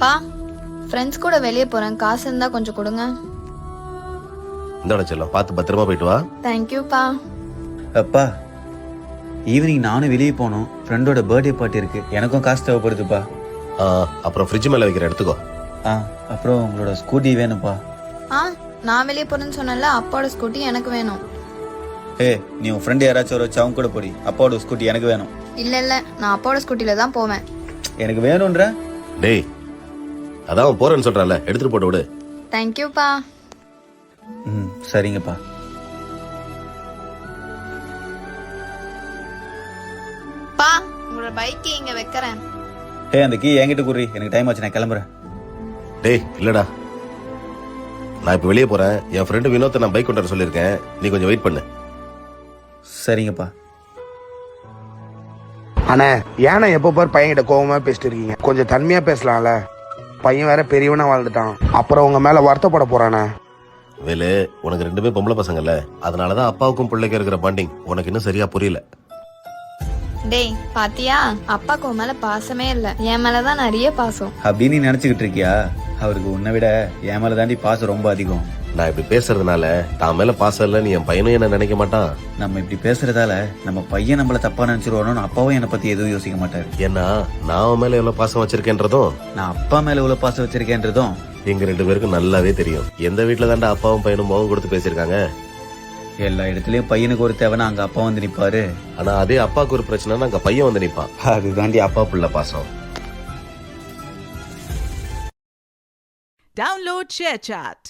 பா, ஃப்ரெண்ட்ஸ் கூட வெளியே போறேன், காசு இருந்தா கொஞ்சம் கொடுங்க. இந்த செல்லம் பார்த்து பத்திரமா போயிட்டு வா. தேங்க்யூப்பா. அப்பா, ஈவினிங் நானும் வெளியே போகணும். ஃப்ரெண்டோட பர்த்டே பார்ட்டி இருக்கு, எனக்கும் காசு தேவைப்படுதுப்பா. அப்புறம் ஃப்ரிட்ஜ் மேல வைக்கிற எடுத்துக்கோ. அப்புறம் உங்களோட ஸ்கூட்டி வேணும்ப்பா. நான் வெளியே போறேன்னு சொன்னல, அப்பாவோட ஸ்கூட்டி எனக்கு வேணும். நீ உன் ஃப்ரெண்ட் யாராச்சும் ஒரு வச்சு அவங்க கூட போடி. அப்பாவோட ஸ்கூட்டி எனக்கு வேணும். இல்ல, நான் அப்பாவோட ஸ்கூட்டில தான் போவேன். எனக்கு வேணும்ன்ற. டேய், அதான் போறேன்னு சொல்றல, எடுத்துட்டு போட்டு விடு. தேங்க்யூப்பா. சரிங்கப்பா. பா, உங்களோட பைக் இங்க வைக்கிறேன். அந்த கீ என்கிட்ட குறி, எனக்கு டைம் ஆச்சு, நான் கிளம்புறேன். டேய் இல்லடா, நான் இப்ப வெளியே போறேன். என் ஃப்ரெண்டு வினோத்தை நான் பைக் கொண்டு வர சொல்லியிருக்கேன், நீ கொஞ்சம் வெயிட் பண்ணு. சரிங்கப்பா. அண்ணே, ஏன்னா எப்போ பார் பையன்கிட்ட கோவமா பேசிட்டு இருக்கீங்க? கொஞ்சம் தன்மையா பேசலாம்ல. பையன் வேற பெரியவனா வாழ்ந்துட்டான், அப்புறம் உங்க மேல வருத்தப்பட போறானே. வேலு, உனக்கு ரெண்டுமே பொம்பளை பசங்கல்ல, அதனாலதான் அப்பாவுக்கும் பிள்ளைக்கு இருக்கிற பாண்டிங் உனக்கு இன்னும் சரியா புரியல. டேய் பாத்தியா, அப்பாக்கு உன் மேல பாசமே இல்ல, என் மேலதான் நிறைய பாசம். அப்படின்னு நீ நினைச்சுக்கிட்டு இருக்கியா? அவருக்கு உன்னை விட என் மேல தாண்டி பாசம் ரொம்ப அதிகம். நான் இப்படி பேசுறதுனால தான் மேல பாசம் இல்ல, நீ என் பையனும் என்ன நினைக்க மாட்டான். நம்ம இப்படி பேசுறதால நம்ம பையன் நம்மள தப்பா நினைச்சிருவானு அப்பாவும் என்னை பத்தி எதுவும் யோசிக்க மாட்டாரு. ஏன்னா நான் அவன் மேல எவ்வளவு பாசம் வச்சிருக்கேன்றதும், நான் அப்பா மேல எவ்வளவு பாசம் வச்சிருக்கேன்றதும் எங்க ரெண்டு பேருக்கும் நல்லாவே தெரியும். எந்த வீட்டுல தாண்டா அப்பாவும் பையனும் முகம் கொடுத்து பேசியிருக்காங்க? எல்லா இடத்துலயும் பையனுக்கு ஒரு தேவைன்னா அங்க அப்பா வந்து நிப்பாரு. ஆனா அதே அப்பாவுக்கு ஒரு பிரச்சனைனா அங்க பையன் வந்து நிப்பான். அதுதாண்டி அப்பா புள்ள பாசம். Download ShareChat.